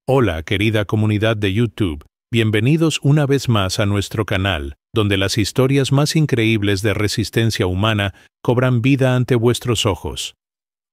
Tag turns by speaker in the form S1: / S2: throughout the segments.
S1: Hola, querida comunidad de YouTube. Bienvenidos una vez más a nuestro canal, donde las historias más increíbles de resistencia humana cobran vida ante vuestros ojos.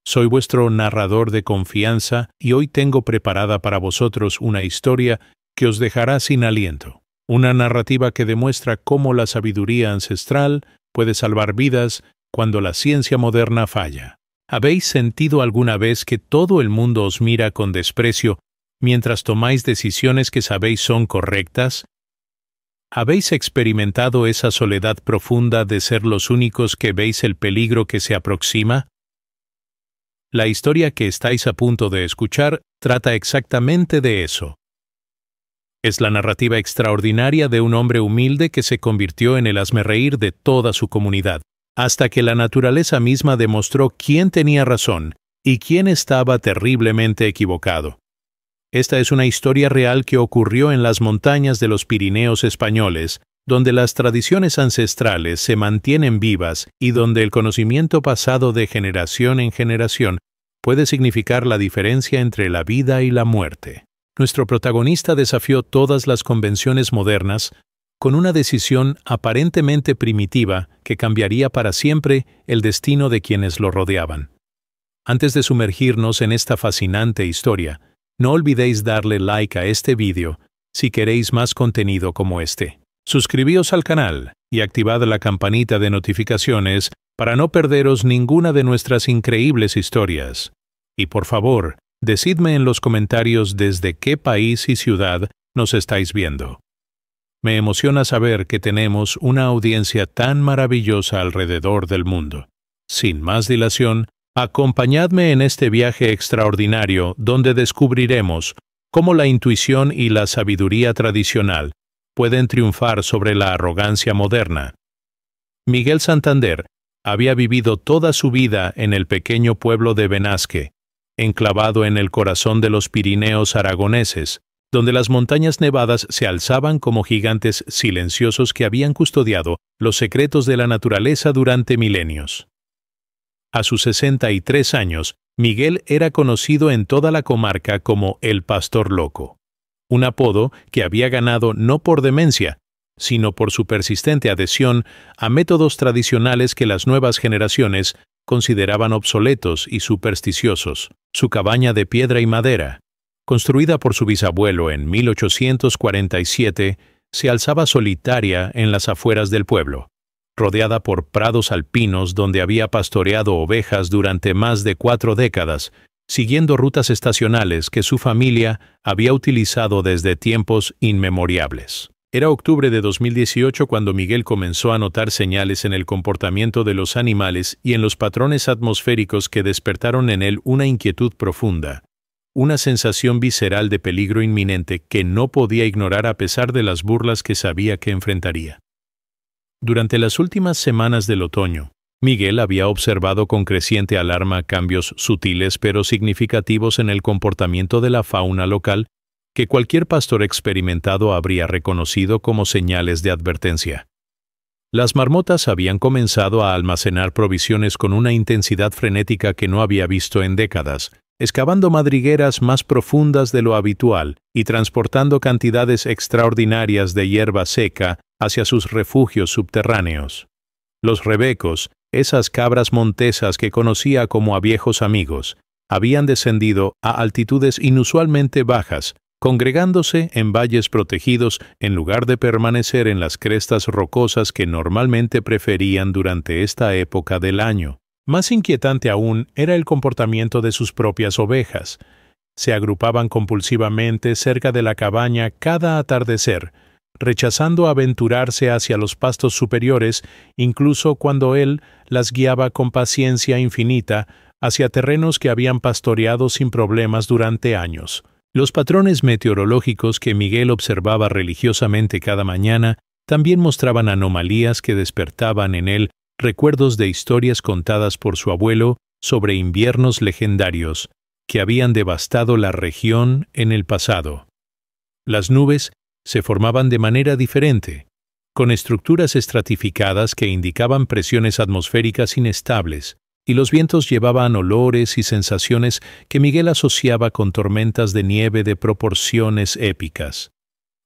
S1: Soy vuestro narrador de confianza y hoy tengo preparada para vosotros una historia que os dejará sin aliento. Una narrativa que demuestra cómo la sabiduría ancestral puede salvar vidas cuando la ciencia moderna falla. ¿Habéis sentido alguna vez que todo el mundo os mira con desprecio mientras tomáis decisiones que sabéis son correctas? ¿Habéis experimentado esa soledad profunda de ser los únicos que veis el peligro que se aproxima? La historia que estáis a punto de escuchar trata exactamente de eso. Es la narrativa extraordinaria de un hombre humilde que se convirtió en el hazmerreír de toda su comunidad, hasta que la naturaleza misma demostró quién tenía razón y quién estaba terriblemente equivocado. Esta es una historia real que ocurrió en las montañas de los Pirineos españoles, donde las tradiciones ancestrales se mantienen vivas y donde el conocimiento pasado de generación en generación puede significar la diferencia entre la vida y la muerte. Nuestro protagonista desafió todas las convenciones modernas con una decisión aparentemente primitiva que cambiaría para siempre el destino de quienes lo rodeaban. Antes de sumergirnos en esta fascinante historia, no olvidéis darle like a este vídeo si queréis más contenido como este. Suscribíos al canal y activad la campanita de notificaciones para no perderos ninguna de nuestras increíbles historias. Y por favor, decidme en los comentarios desde qué país y ciudad nos estáis viendo. Me emociona saber que tenemos una audiencia tan maravillosa alrededor del mundo. Sin más dilación, acompañadme en este viaje extraordinario donde descubriremos cómo la intuición y la sabiduría tradicional pueden triunfar sobre la arrogancia moderna. Miguel Santander había vivido toda su vida en el pequeño pueblo de Benasque, enclavado en el corazón de los Pirineos aragoneses, donde las montañas nevadas se alzaban como gigantes silenciosos que habían custodiado los secretos de la naturaleza durante milenios. A sus 63 años, Miguel era conocido en toda la comarca como el Pastor Loco, un apodo que había ganado no por demencia, sino por su persistente adhesión a métodos tradicionales que las nuevas generaciones consideraban obsoletos y supersticiosos. Su cabaña de piedra y madera, construida por su bisabuelo en 1847, se alzaba solitaria en las afueras del pueblo, rodeada por prados alpinos donde había pastoreado ovejas durante más de 4 décadas, siguiendo rutas estacionales que su familia había utilizado desde tiempos inmemoriales. Era octubre de 2018 cuando Miguel comenzó a notar señales en el comportamiento de los animales y en los patrones atmosféricos que despertaron en él una inquietud profunda, una sensación visceral de peligro inminente que no podía ignorar a pesar de las burlas que sabía que enfrentaría. Durante las últimas semanas del otoño, Miguel había observado con creciente alarma cambios sutiles pero significativos en el comportamiento de la fauna local que cualquier pastor experimentado habría reconocido como señales de advertencia. Las marmotas habían comenzado a almacenar provisiones con una intensidad frenética que no había visto en décadas, excavando madrigueras más profundas de lo habitual y transportando cantidades extraordinarias de hierba seca hacia sus refugios subterráneos. Los rebecos, esas cabras montesas que conocía como a viejos amigos, habían descendido a altitudes inusualmente bajas, congregándose en valles protegidos en lugar de permanecer en las crestas rocosas que normalmente preferían durante esta época del año. Más inquietante aún era el comportamiento de sus propias ovejas. Se agrupaban compulsivamente cerca de la cabaña cada atardecer, rechazando aventurarse hacia los pastos superiores, incluso cuando él las guiaba con paciencia infinita hacia terrenos que habían pastoreado sin problemas durante años. Los patrones meteorológicos que Miguel observaba religiosamente cada mañana también mostraban anomalías que despertaban en él recuerdos de historias contadas por su abuelo sobre inviernos legendarios que habían devastado la región en el pasado. Las nubes se formaban de manera diferente, con estructuras estratificadas que indicaban presiones atmosféricas inestables, y los vientos llevaban olores y sensaciones que Miguel asociaba con tormentas de nieve de proporciones épicas.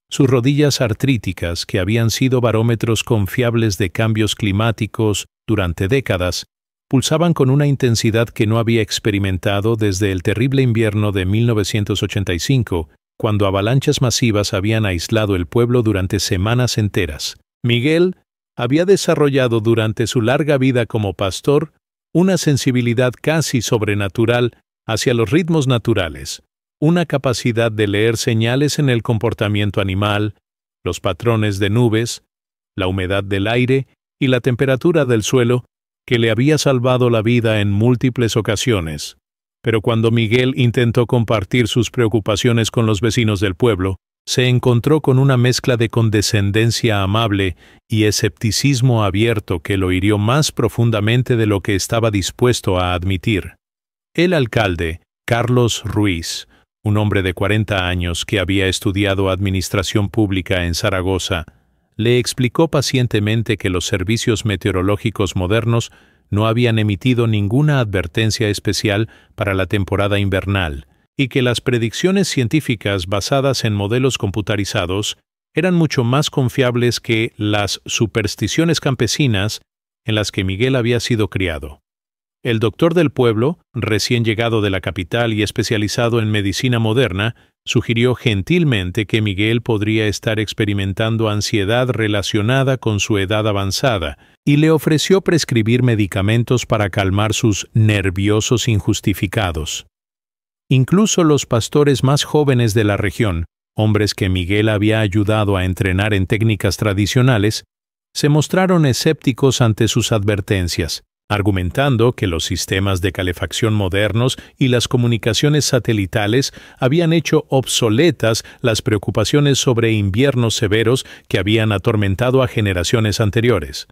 S1: Sus rodillas artríticas, que habían sido barómetros confiables de cambios climáticos durante décadas, pulsaban con una intensidad que no había experimentado desde el terrible invierno de 1985, cuando avalanchas masivas habían aislado el pueblo durante semanas enteras. Miguel había desarrollado durante su larga vida como pastor una sensibilidad casi sobrenatural hacia los ritmos naturales, una capacidad de leer señales en el comportamiento animal, los patrones de nubes, la humedad del aire y la temperatura del suelo que le había salvado la vida en múltiples ocasiones. Pero cuando Miguel intentó compartir sus preocupaciones con los vecinos del pueblo, se encontró con una mezcla de condescendencia amable y escepticismo abierto que lo hirió más profundamente de lo que estaba dispuesto a admitir. El alcalde, Carlos Ruiz, un hombre de 40 años que había estudiado administración pública en Zaragoza, le explicó pacientemente que los servicios meteorológicos modernos no habían emitido ninguna advertencia especial para la temporada invernal, y que las predicciones científicas basadas en modelos computarizados eran mucho más confiables que las supersticiones campesinas en las que Miguel había sido criado. El doctor del pueblo, recién llegado de la capital y especializado en medicina moderna, sugirió gentilmente que Miguel podría estar experimentando ansiedad relacionada con su edad avanzada y le ofreció prescribir medicamentos para calmar sus nerviosos injustificados. Incluso los pastores más jóvenes de la región, hombres que Miguel había ayudado a entrenar en técnicas tradicionales, se mostraron escépticos ante sus advertencias, argumentando que los sistemas de calefacción modernos y las comunicaciones satelitales habían hecho obsoletas las preocupaciones sobre inviernos severos que habían atormentado a generaciones anteriores.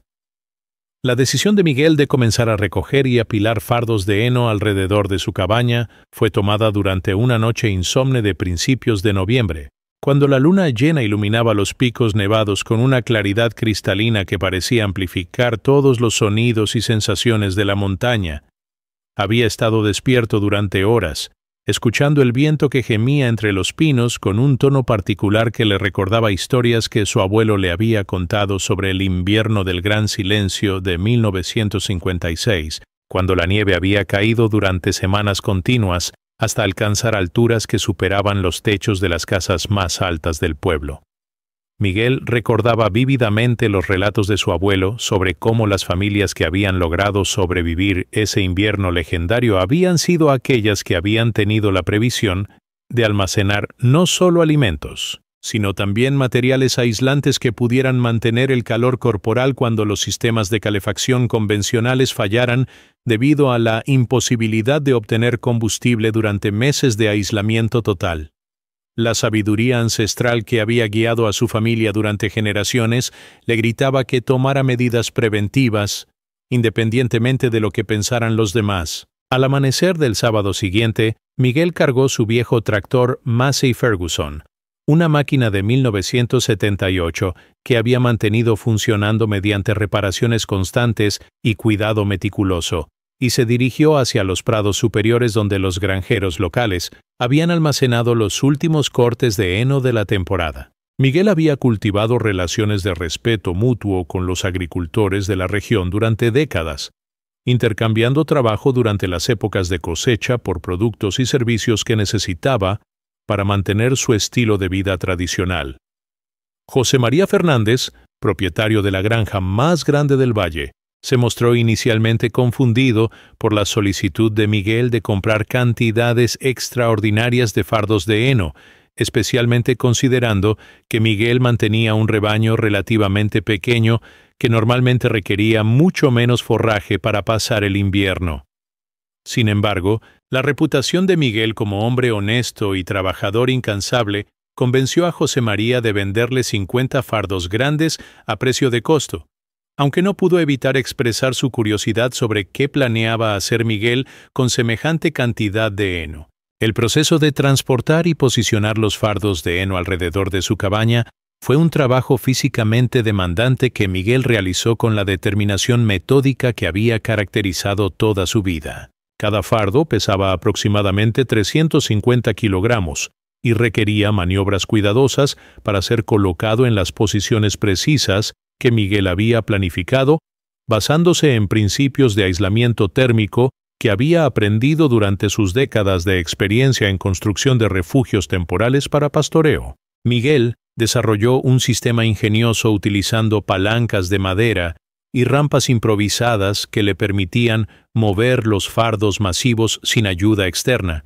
S1: La decisión de Miguel de comenzar a recoger y apilar fardos de heno alrededor de su cabaña fue tomada durante una noche insomne de principios de noviembre, cuando la luna llena iluminaba los picos nevados con una claridad cristalina que parecía amplificar todos los sonidos y sensaciones de la montaña. Había estado despierto durante horas, escuchando el viento que gemía entre los pinos con un tono particular que le recordaba historias que su abuelo le había contado sobre el invierno del Gran Silencio de 1956, cuando la nieve había caído durante semanas continuas hasta alcanzar alturas que superaban los techos de las casas más altas del pueblo. Miguel recordaba vívidamente los relatos de su abuelo sobre cómo las familias que habían logrado sobrevivir ese invierno legendario habían sido aquellas que habían tenido la previsión de almacenar no solo alimentos, sino también materiales aislantes que pudieran mantener el calor corporal cuando los sistemas de calefacción convencionales fallaran debido a la imposibilidad de obtener combustible durante meses de aislamiento total. La sabiduría ancestral que había guiado a su familia durante generaciones le gritaba que tomara medidas preventivas, independientemente de lo que pensaran los demás. Al amanecer del sábado siguiente, Miguel cargó su viejo tractor Massey Ferguson, una máquina de 1978 que había mantenido funcionando mediante reparaciones constantes y cuidado meticuloso, y se dirigió hacia los prados superiores donde los granjeros locales habían almacenado los últimos cortes de heno de la temporada. Miguel había cultivado relaciones de respeto mutuo con los agricultores de la región durante décadas, intercambiando trabajo durante las épocas de cosecha por productos y servicios que necesitaba para mantener su estilo de vida tradicional. José María Fernández, propietario de la granja más grande del valle, se mostró inicialmente confundido por la solicitud de Miguel de comprar cantidades extraordinarias de fardos de heno, especialmente considerando que Miguel mantenía un rebaño relativamente pequeño que normalmente requería mucho menos forraje para pasar el invierno. Sin embargo, la reputación de Miguel como hombre honesto y trabajador incansable convenció a José María de venderle 50 fardos grandes a precio de costo, aunque no pudo evitar expresar su curiosidad sobre qué planeaba hacer Miguel con semejante cantidad de heno. El proceso de transportar y posicionar los fardos de heno alrededor de su cabaña Fue un trabajo físicamente demandante que Miguel realizó con la determinación metódica que había caracterizado toda su vida. Cada fardo pesaba aproximadamente 350 kilogramos y requería maniobras cuidadosas para ser colocado en las posiciones precisas que Miguel había planificado, basándose en principios de aislamiento térmico que había aprendido durante sus décadas de experiencia en construcción de refugios temporales para pastoreo. Miguel desarrolló un sistema ingenioso utilizando palancas de madera y rampas improvisadas que le permitían mover los fardos masivos sin ayuda externa,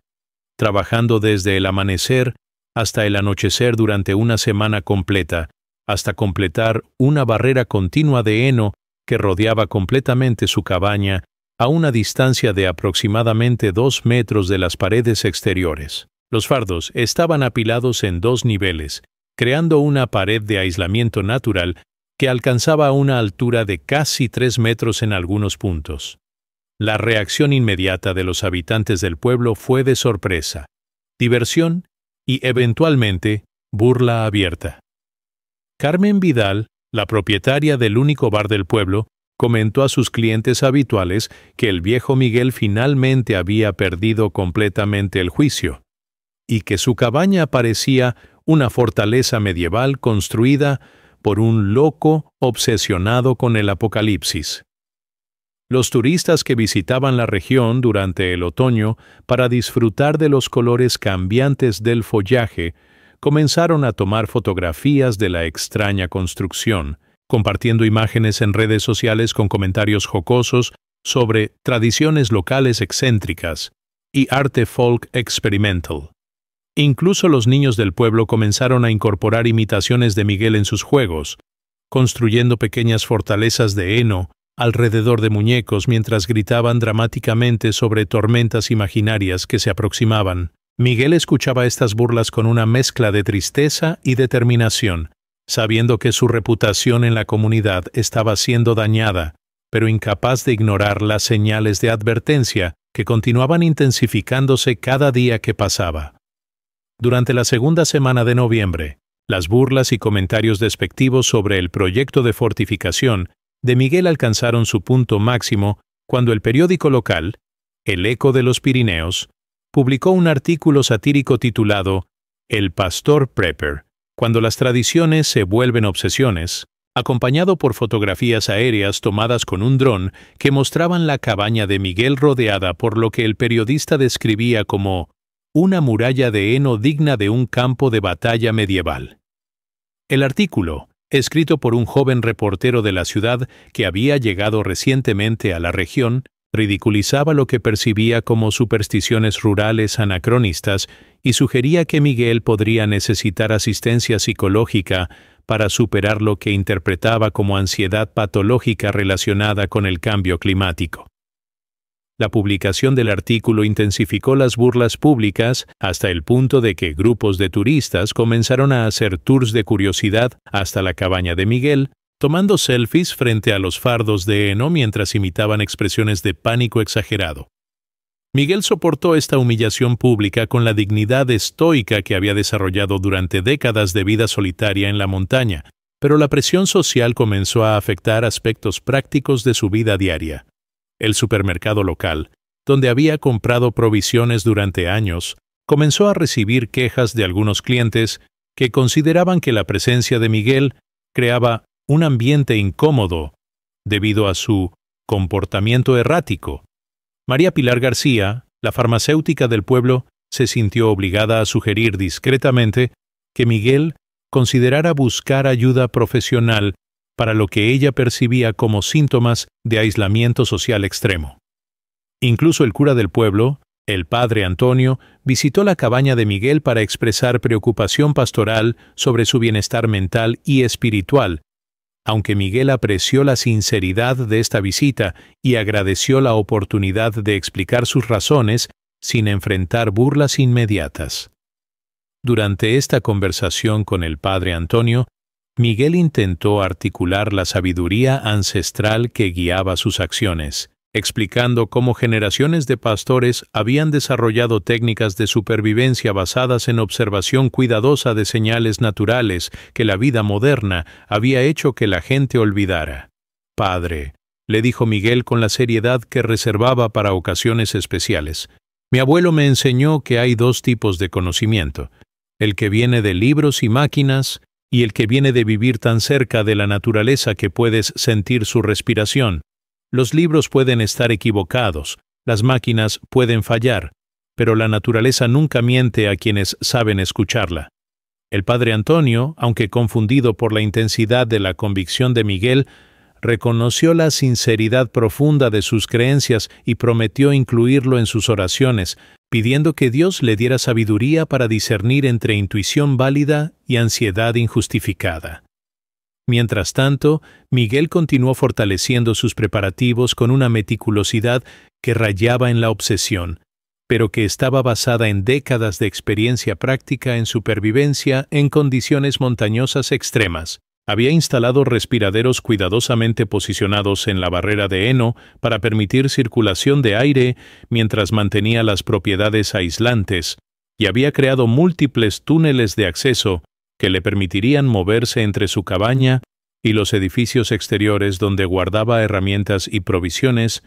S1: trabajando desde el amanecer hasta el anochecer durante una semana completa, hasta completar una barrera continua de heno que rodeaba completamente su cabaña a una distancia de aproximadamente 2 metros de las paredes exteriores. Los fardos estaban apilados en 2 niveles, creando una pared de aislamiento natural que alcanzaba una altura de casi 3 metros en algunos puntos. La reacción inmediata de los habitantes del pueblo fue de sorpresa, diversión y, eventualmente, burla abierta. Carmen Vidal, la propietaria del único bar del pueblo, comentó a sus clientes habituales que el viejo Miguel finalmente había perdido completamente el juicio, y que su cabaña parecía una fortaleza medieval construida por un loco obsesionado con el apocalipsis. Los turistas que visitaban la región durante el otoño para disfrutar de los colores cambiantes del follaje comenzaron a tomar fotografías de la extraña construcción, compartiendo imágenes en redes sociales con comentarios jocosos sobre tradiciones locales excéntricas y arte folk experimental. Incluso los niños del pueblo comenzaron a incorporar imitaciones de Miguel en sus juegos, construyendo pequeñas fortalezas de heno alrededor de muñecos mientras gritaban dramáticamente sobre tormentas imaginarias que se aproximaban. Miguel escuchaba estas burlas con una mezcla de tristeza y determinación, sabiendo que su reputación en la comunidad estaba siendo dañada, pero incapaz de ignorar las señales de advertencia que continuaban intensificándose cada día que pasaba. Durante la segunda semana de noviembre, las burlas y comentarios despectivos sobre el proyecto de fortificación de Miguel alcanzaron su punto máximo cuando el periódico local, El Eco de los Pirineos, publicó un artículo satírico titulado El Pastor Prepper, cuando las tradiciones se vuelven obsesiones, acompañado por fotografías aéreas tomadas con un dron que mostraban la cabaña de Miguel rodeada por lo que el periodista describía como una muralla de heno digna de un campo de batalla medieval. El artículo, escrito por un joven reportero de la ciudad que había llegado recientemente a la región, ridiculizaba lo que percibía como supersticiones rurales anacronistas y sugería que Miguel podría necesitar asistencia psicológica para superar lo que interpretaba como ansiedad patológica relacionada con el cambio climático. La publicación del artículo intensificó las burlas públicas hasta el punto de que grupos de turistas comenzaron a hacer tours de curiosidad hasta la cabaña de Miguel, tomando selfies frente a los fardos de heno mientras imitaban expresiones de pánico exagerado. Miguel soportó esta humillación pública con la dignidad estoica que había desarrollado durante décadas de vida solitaria en la montaña, pero la presión social comenzó a afectar aspectos prácticos de su vida diaria. El supermercado local, donde había comprado provisiones durante años, comenzó a recibir quejas de algunos clientes que consideraban que la presencia de Miguel creaba un ambiente incómodo debido a su comportamiento errático. María Pilar García, la farmacéutica del pueblo, se sintió obligada a sugerir discretamente que Miguel considerara buscar ayuda profesional para lo que ella percibía como síntomas de aislamiento social extremo. Incluso el cura del pueblo, el padre Antonio, visitó la cabaña de Miguel para expresar preocupación pastoral sobre su bienestar mental y espiritual, aunque Miguel apreció la sinceridad de esta visita y agradeció la oportunidad de explicar sus razones sin enfrentar burlas inmediatas. Durante esta conversación con el padre Antonio, Miguel intentó articular la sabiduría ancestral que guiaba sus acciones. explicando cómo generaciones de pastores habían desarrollado técnicas de supervivencia basadas en observación cuidadosa de señales naturales que la vida moderna había hecho que la gente olvidara. «Padre», le dijo Miguel con la seriedad que reservaba para ocasiones especiales, «mi abuelo me enseñó que hay dos tipos de conocimiento, el que viene de libros y máquinas y el que viene de vivir tan cerca de la naturaleza que puedes sentir su respiración. Los libros pueden estar equivocados, las máquinas pueden fallar, pero la naturaleza nunca miente a quienes saben escucharla». El padre Antonio, aunque confundido por la intensidad de la convicción de Miguel, reconoció la sinceridad profunda de sus creencias y prometió incluirlo en sus oraciones, pidiendo que Dios le diera sabiduría para discernir entre intuición válida y ansiedad injustificada. Mientras tanto, Miguel continuó fortaleciendo sus preparativos con una meticulosidad que rayaba en la obsesión, pero que estaba basada en décadas de experiencia práctica en supervivencia en condiciones montañosas extremas. Había instalado respiraderos cuidadosamente posicionados en la barrera de heno para permitir circulación de aire mientras mantenía las propiedades aislantes, y había creado múltiples túneles de acceso que le permitirían moverse entre su cabaña y los edificios exteriores donde guardaba herramientas y provisiones,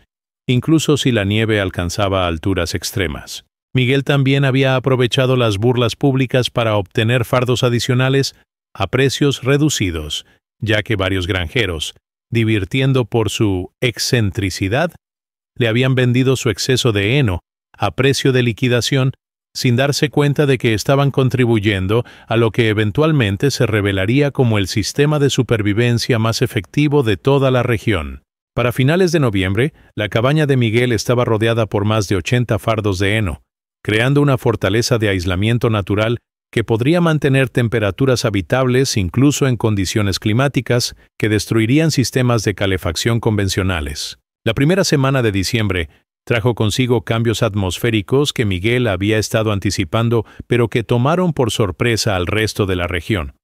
S1: incluso si la nieve alcanzaba alturas extremas. Miguel también había aprovechado las burlas públicas para obtener fardos adicionales a precios reducidos, ya que varios granjeros, divirtiendo por su excentricidad, le habían vendido su exceso de heno a precio de liquidación sin darse cuenta de que estaban contribuyendo a lo que eventualmente se revelaría como el sistema de supervivencia más efectivo de toda la región. Para finales de noviembre, la cabaña de Miguel estaba rodeada por más de 80 fardos de heno, creando una fortaleza de aislamiento natural que podría mantener temperaturas habitables incluso en condiciones climáticas que destruirían sistemas de calefacción convencionales. La primera semana de diciembre trajo consigo cambios atmosféricos que Miguel había estado anticipando, pero que tomaron por sorpresa al resto de la región.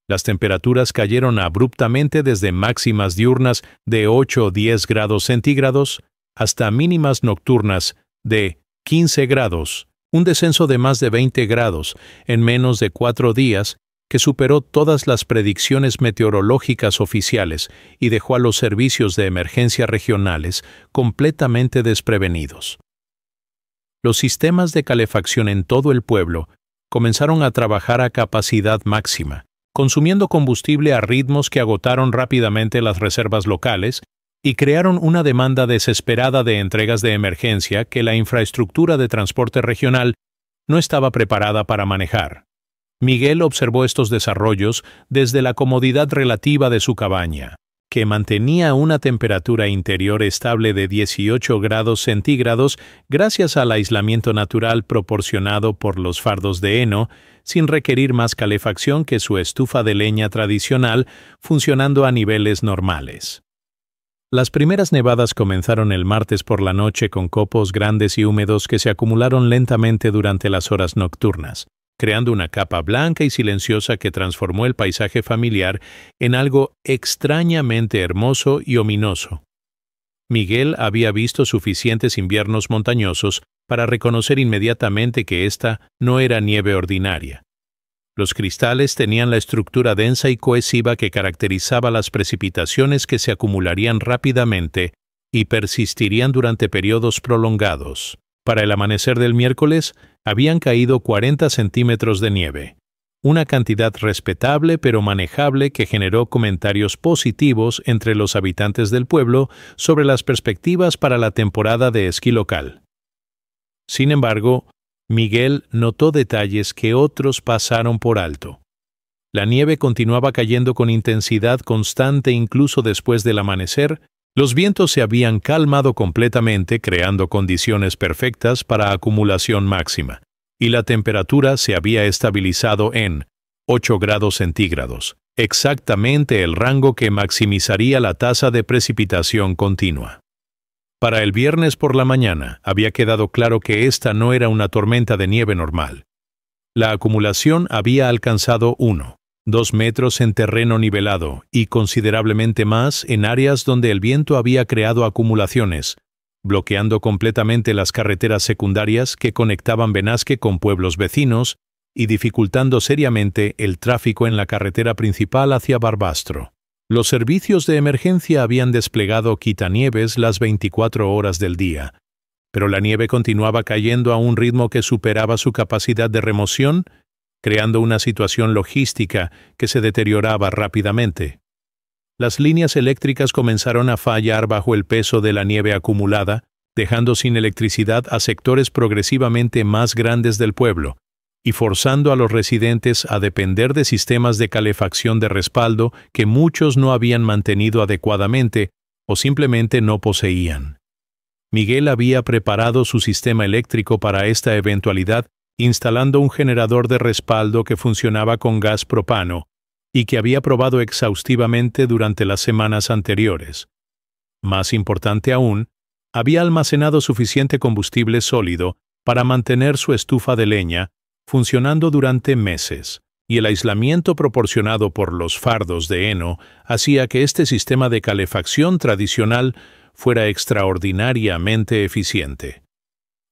S1: Las temperaturas cayeron abruptamente desde máximas diurnas de 8 o 10 grados centígrados hasta mínimas nocturnas de 15 grados, un descenso de más de 20 grados en menos de 4 días que superó todas las predicciones meteorológicas oficiales y dejó a los servicios de emergencia regionales completamente desprevenidos. Los sistemas de calefacción en todo el pueblo comenzaron a trabajar a capacidad máxima, consumiendo combustible a ritmos que agotaron rápidamente las reservas locales y crearon una demanda desesperada de entregas de emergencia que la infraestructura de transporte regional no estaba preparada para manejar. Miguel observó estos desarrollos desde la comodidad relativa de su cabaña, que mantenía una temperatura interior estable de 18 grados centígrados gracias al aislamiento natural proporcionado por los fardos de heno, sin requerir más calefacción que su estufa de leña tradicional, funcionando a niveles normales. Las primeras nevadas comenzaron el martes por la noche con copos grandes y húmedos que se acumularon lentamente durante las horas nocturnas, creando una capa blanca y silenciosa que transformó el paisaje familiar en algo extrañamente hermoso y ominoso. Miguel había visto suficientes inviernos montañosos para reconocer inmediatamente que esta no era nieve ordinaria. Los cristales tenían la estructura densa y cohesiva que caracterizaba las precipitaciones que se acumularían rápidamente y persistirían durante periodos prolongados. Para el amanecer del miércoles, habían caído 40 centímetros de nieve, una cantidad respetable pero manejable que generó comentarios positivos entre los habitantes del pueblo sobre las perspectivas para la temporada de esquí local. Sin embargo, Miguel notó detalles que otros pasaron por alto. La nieve continuaba cayendo con intensidad constante incluso después del amanecer. Los vientos se habían calmado completamente, creando condiciones perfectas para acumulación máxima, y la temperatura se había estabilizado en 8 grados centígrados, exactamente el rango que maximizaría la tasa de precipitación continua. Para el viernes por la mañana había quedado claro que esta no era una tormenta de nieve normal. La acumulación había alcanzado 2 metros en terreno nivelado y considerablemente más en áreas donde el viento había creado acumulaciones, bloqueando completamente las carreteras secundarias que conectaban Benasque con pueblos vecinos y dificultando seriamente el tráfico en la carretera principal hacia Barbastro. Los servicios de emergencia habían desplegado quitanieves las 24 horas del día, pero la nieve continuaba cayendo a un ritmo que superaba su capacidad de remoción, creando una situación logística que se deterioraba rápidamente. Las líneas eléctricas comenzaron a fallar bajo el peso de la nieve acumulada, dejando sin electricidad a sectores progresivamente más grandes del pueblo, y forzando a los residentes a depender de sistemas de calefacción de respaldo que muchos no habían mantenido adecuadamente o simplemente no poseían. Miguel había preparado su sistema eléctrico para esta eventualidad, instalando un generador de respaldo que funcionaba con gas propano y que había probado exhaustivamente durante las semanas anteriores. Más importante aún, había almacenado suficiente combustible sólido para mantener su estufa de leña funcionando durante meses, y el aislamiento proporcionado por los fardos de heno hacía que este sistema de calefacción tradicional fuera extraordinariamente eficiente.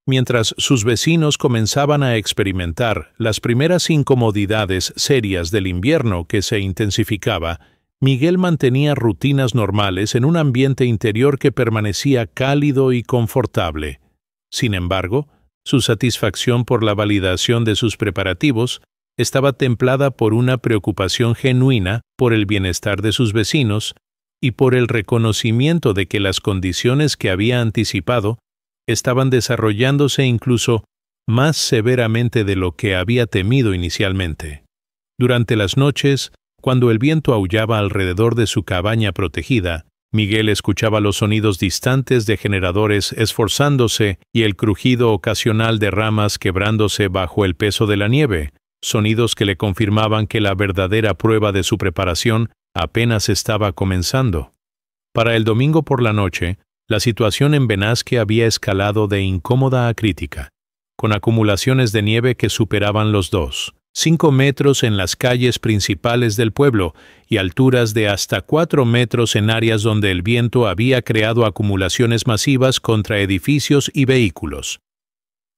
S1: Mientras sus vecinos comenzaban a experimentar las primeras incomodidades serias del invierno que se intensificaba, Miguel mantenía rutinas normales en un ambiente interior que permanecía cálido y confortable. Sin embargo, su satisfacción por la validación de sus preparativos estaba templada por una preocupación genuina por el bienestar de sus vecinos y por el reconocimiento de que las condiciones que había anticipado estaban desarrollándose incluso más severamente de lo que había temido inicialmente. Durante las noches, cuando el viento aullaba alrededor de su cabaña protegida, Miguel escuchaba los sonidos distantes de generadores esforzándose y el crujido ocasional de ramas quebrándose bajo el peso de la nieve, sonidos que le confirmaban que la verdadera prueba de su preparación apenas estaba comenzando. Para el domingo por la noche, la situación en Benasque había escalado de incómoda a crítica, con acumulaciones de nieve que superaban los 2,5 metros en las calles principales del pueblo y alturas de hasta 4 metros en áreas donde el viento había creado acumulaciones masivas contra edificios y vehículos.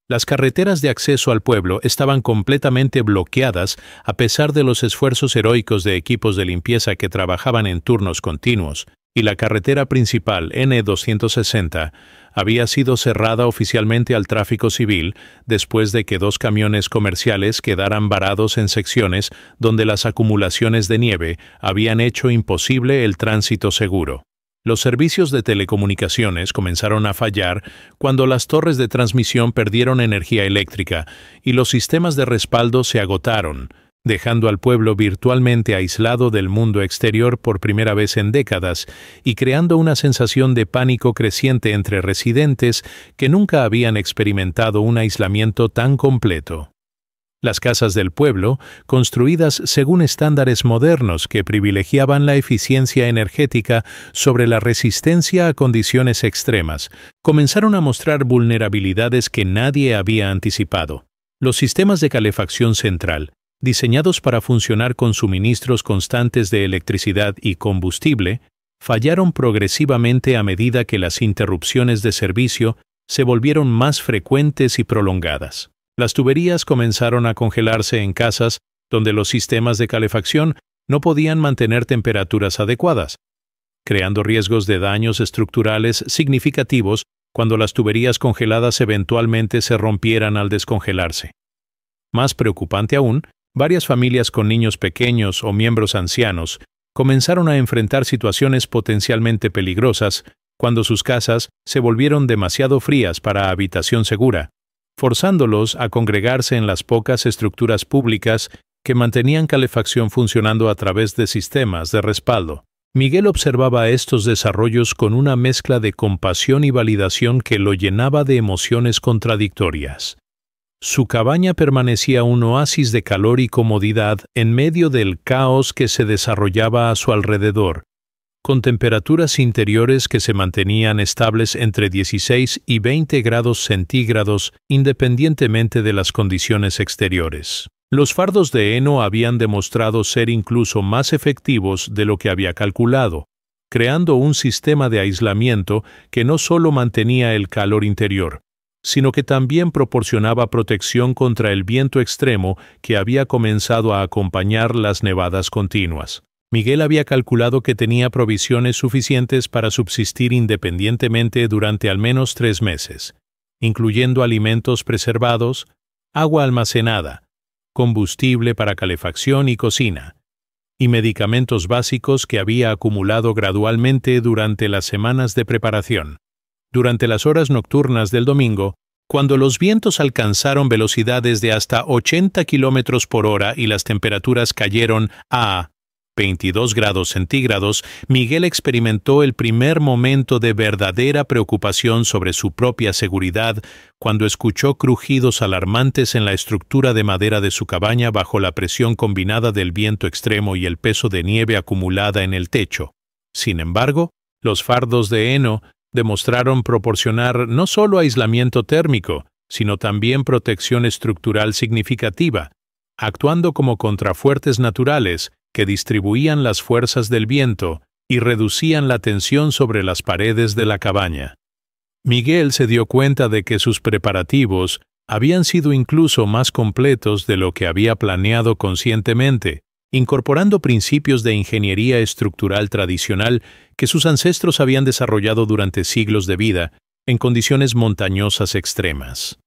S1: Las carreteras de acceso al pueblo estaban completamente bloqueadas a pesar de los esfuerzos heroicos de equipos de limpieza que trabajaban en turnos continuos, y la carretera principal N260 había sido cerrada oficialmente al tráfico civil después de que 2 camiones comerciales quedaran varados en secciones donde las acumulaciones de nieve habían hecho imposible el tránsito seguro. Los servicios de telecomunicaciones comenzaron a fallar cuando las torres de transmisión perdieron energía eléctrica y los sistemas de respaldo se agotaron, dejando al pueblo virtualmente aislado del mundo exterior por primera vez en décadas y creando una sensación de pánico creciente entre residentes que nunca habían experimentado un aislamiento tan completo. Las casas del pueblo, construidas según estándares modernos que privilegiaban la eficiencia energética sobre la resistencia a condiciones extremas, comenzaron a mostrar vulnerabilidades que nadie había anticipado. Los sistemas de calefacción central, diseñados para funcionar con suministros constantes de electricidad y combustible, fallaron progresivamente a medida que las interrupciones de servicio se volvieron más frecuentes y prolongadas. Las tuberías comenzaron a congelarse en casas donde los sistemas de calefacción no podían mantener temperaturas adecuadas, creando riesgos de daños estructurales significativos cuando las tuberías congeladas eventualmente se rompieran al descongelarse. Más preocupante aún, varias familias con niños pequeños o miembros ancianos comenzaron a enfrentar situaciones potencialmente peligrosas cuando sus casas se volvieron demasiado frías para habitación segura, forzándolos a congregarse en las pocas estructuras públicas que mantenían calefacción funcionando a través de sistemas de respaldo. Miguel observaba estos desarrollos con una mezcla de compasión y validación que lo llenaba de emociones contradictorias. Su cabaña permanecía un oasis de calor y comodidad en medio del caos que se desarrollaba a su alrededor, con temperaturas interiores que se mantenían estables entre 16 y 20 grados centígrados independientemente de las condiciones exteriores. Los fardos de heno habían demostrado ser incluso más efectivos de lo que había calculado, creando un sistema de aislamiento que no solo mantenía el calor interior, sino que también proporcionaba protección contra el viento extremo que había comenzado a acompañar las nevadas continuas. Miguel había calculado que tenía provisiones suficientes para subsistir independientemente durante al menos 3 meses, incluyendo alimentos preservados, agua almacenada, combustible para calefacción y cocina, y medicamentos básicos que había acumulado gradualmente durante las semanas de preparación. Durante las horas nocturnas del domingo, cuando los vientos alcanzaron velocidades de hasta 80 km por hora y las temperaturas cayeron a 22 grados centígrados, Miguel experimentó el primer momento de verdadera preocupación sobre su propia seguridad cuando escuchó crujidos alarmantes en la estructura de madera de su cabaña bajo la presión combinada del viento extremo y el peso de nieve acumulada en el techo. Sin embargo, los fardos de heno demostraron proporcionar no solo aislamiento térmico, sino también protección estructural significativa, actuando como contrafuertes naturales que distribuían las fuerzas del viento y reducían la tensión sobre las paredes de la cabaña. Miguel se dio cuenta de que sus preparativos habían sido incluso más completos de lo que había planeado conscientemente, incorporando principios de ingeniería estructural tradicional que sus ancestros habían desarrollado durante siglos de vida en condiciones montañosas extremas.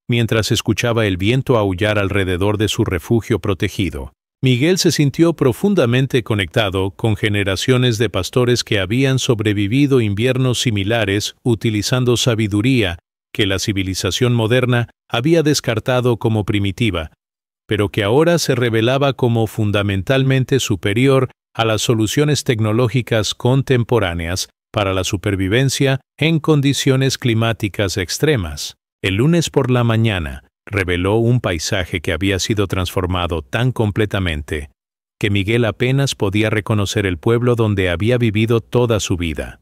S1: Mientras escuchaba el viento aullar alrededor de su refugio protegido, Miguel se sintió profundamente conectado con generaciones de pastores que habían sobrevivido inviernos similares utilizando sabiduría que la civilización moderna había descartado como primitiva, pero que ahora se revelaba como fundamentalmente superior a las soluciones tecnológicas contemporáneas para la supervivencia en condiciones climáticas extremas. El lunes por la mañana reveló un paisaje que había sido transformado tan completamente que Miguel apenas podía reconocer el pueblo donde había vivido toda su vida.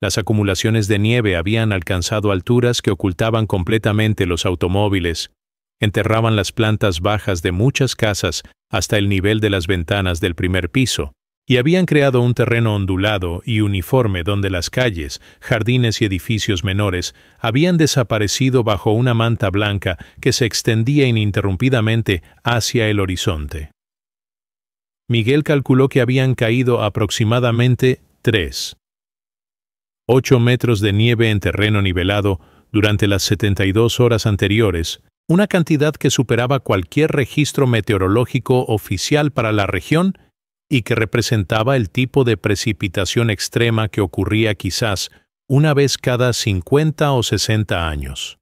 S1: Las acumulaciones de nieve habían alcanzado alturas que ocultaban completamente los automóviles, enterraban las plantas bajas de muchas casas hasta el nivel de las ventanas del primer piso, y habían creado un terreno ondulado y uniforme donde las calles, jardines y edificios menores habían desaparecido bajo una manta blanca que se extendía ininterrumpidamente hacia el horizonte. Miguel calculó que habían caído aproximadamente 8 metros de nieve en terreno nivelado durante las 72 horas anteriores, una cantidad que superaba cualquier registro meteorológico oficial para la región y que representaba el tipo de precipitación extrema que ocurría quizás una vez cada 50 o 60 años.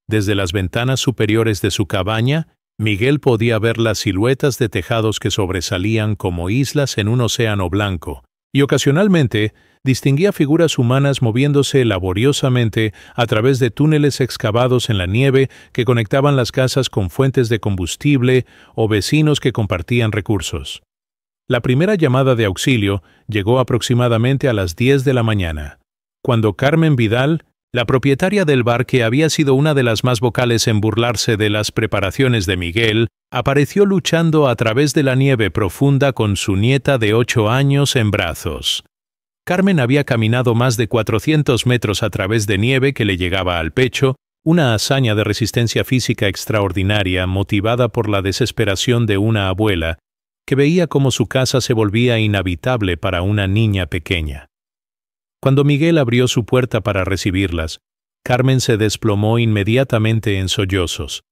S1: Desde las ventanas superiores de su cabaña, Miguel podía ver las siluetas de tejados que sobresalían como islas en un océano blanco, y ocasionalmente distinguía figuras humanas moviéndose laboriosamente a través de túneles excavados en la nieve que conectaban las casas con fuentes de combustible o vecinos que compartían recursos. La primera llamada de auxilio llegó aproximadamente a las 10 de la mañana, cuando Carmen Vidal, la propietaria del bar que había sido una de las más vocales en burlarse de las preparaciones de Miguel, apareció luchando a través de la nieve profunda con su nieta de 8 años en brazos. Carmen había caminado más de 400 metros a través de nieve que le llegaba al pecho, una hazaña de resistencia física extraordinaria motivada por la desesperación de una abuela que veía cómo su casa se volvía inhabitable para una niña pequeña. Cuando Miguel abrió su puerta para recibirlas, Carmen se desplomó inmediatamente en sollozos,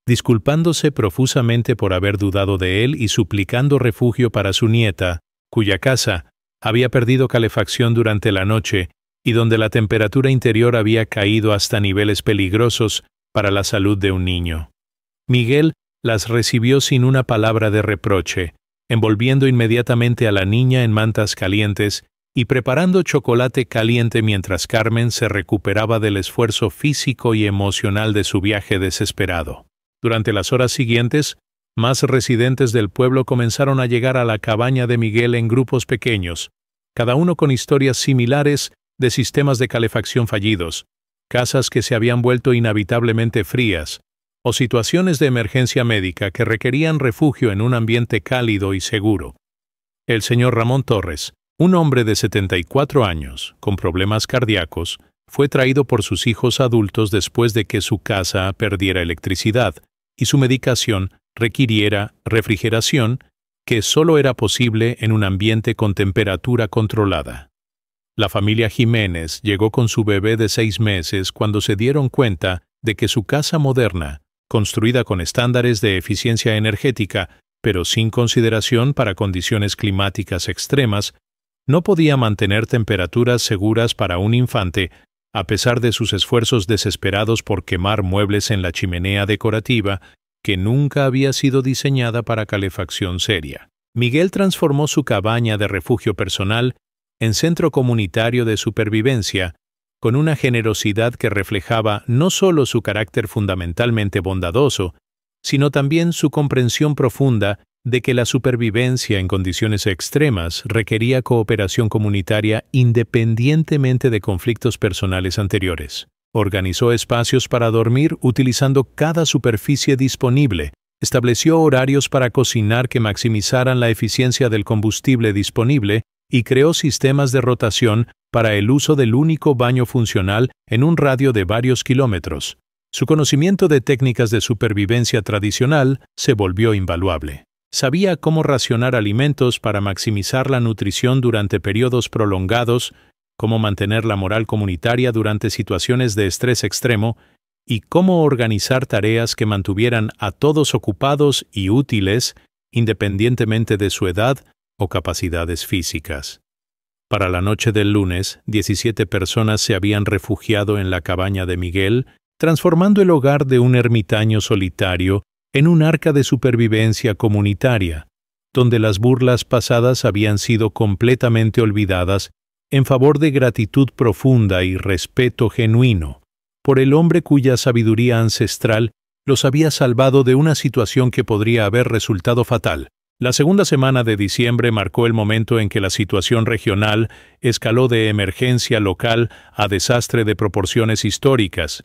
S1: disculpándose profusamente por haber dudado de él y suplicando refugio para su nieta, cuya casa había perdido calefacción durante la noche y donde la temperatura interior había caído hasta niveles peligrosos para la salud de un niño. Miguel las recibió sin una palabra de reproche, envolviendo inmediatamente a la niña en mantas calientes y preparando chocolate caliente mientras Carmen se recuperaba del esfuerzo físico y emocional de su viaje desesperado. Durante las horas siguientes, más residentes del pueblo comenzaron a llegar a la cabaña de Miguel en grupos pequeños, cada uno con historias similares de sistemas de calefacción fallidos, casas que se habían vuelto inhabitablemente frías, o situaciones de emergencia médica que requerían refugio en un ambiente cálido y seguro. El señor Ramón Torres, Un hombre de 74 años, con problemas cardíacos, fue traído por sus hijos adultos después de que su casa perdiera electricidad y su medicación requiriera refrigeración, que solo era posible en un ambiente con temperatura controlada. La familia Jiménez llegó con su bebé de 6 meses cuando se dieron cuenta de que su casa moderna, construida con estándares de eficiencia energética, pero sin consideración para condiciones climáticas extremas, no podía mantener temperaturas seguras para un infante, a pesar de sus esfuerzos desesperados por quemar muebles en la chimenea decorativa, que nunca había sido diseñada para calefacción seria. Miguel transformó su cabaña de refugio personal en centro comunitario de supervivencia, con una generosidad que reflejaba no solo su carácter fundamentalmente bondadoso, sino también su comprensión profunda de que la supervivencia en condiciones extremas requería cooperación comunitaria independientemente de conflictos personales anteriores. Organizó espacios para dormir utilizando cada superficie disponible, estableció horarios para cocinar que maximizaran la eficiencia del combustible disponible y creó sistemas de rotación para el uso del único baño funcional en un radio de varios kilómetros. Su conocimiento de técnicas de supervivencia tradicional se volvió invaluable. Sabía cómo racionar alimentos para maximizar la nutrición durante periodos prolongados, cómo mantener la moral comunitaria durante situaciones de estrés extremo y cómo organizar tareas que mantuvieran a todos ocupados y útiles, independientemente de su edad o capacidades físicas. Para la noche del lunes, 17 personas se habían refugiado en la cabaña de Miguel, transformando el hogar de un ermitaño solitario en un arca de supervivencia comunitaria, donde las burlas pasadas habían sido completamente olvidadas en favor de gratitud profunda y respeto genuino por el hombre cuya sabiduría ancestral los había salvado de una situación que podría haber resultado fatal. La segunda semana de diciembre marcó el momento en que la situación regional escaló de emergencia local a desastre de proporciones históricas,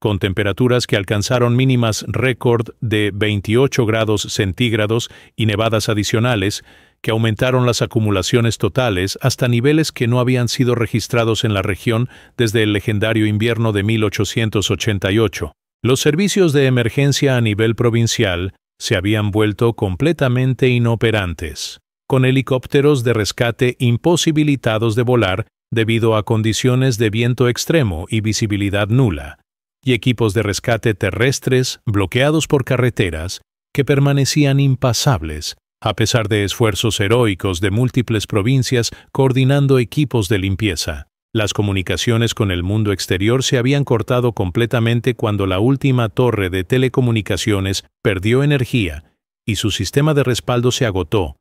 S1: con temperaturas que alcanzaron mínimas récord de 28 grados centígrados y nevadas adicionales, que aumentaron las acumulaciones totales hasta niveles que no habían sido registrados en la región desde el legendario invierno de 1888. Los servicios de emergencia a nivel provincial se habían vuelto completamente inoperantes, con helicópteros de rescate imposibilitados de volar debido a condiciones de viento extremo y visibilidad nula, y equipos de rescate terrestres bloqueados por carreteras que permanecían impasables, a pesar de esfuerzos heroicos de múltiples provincias coordinando equipos de limpieza. Las comunicaciones con el mundo exterior se habían cortado completamente cuando la última torre de telecomunicaciones perdió energía y su sistema de respaldo se agotó,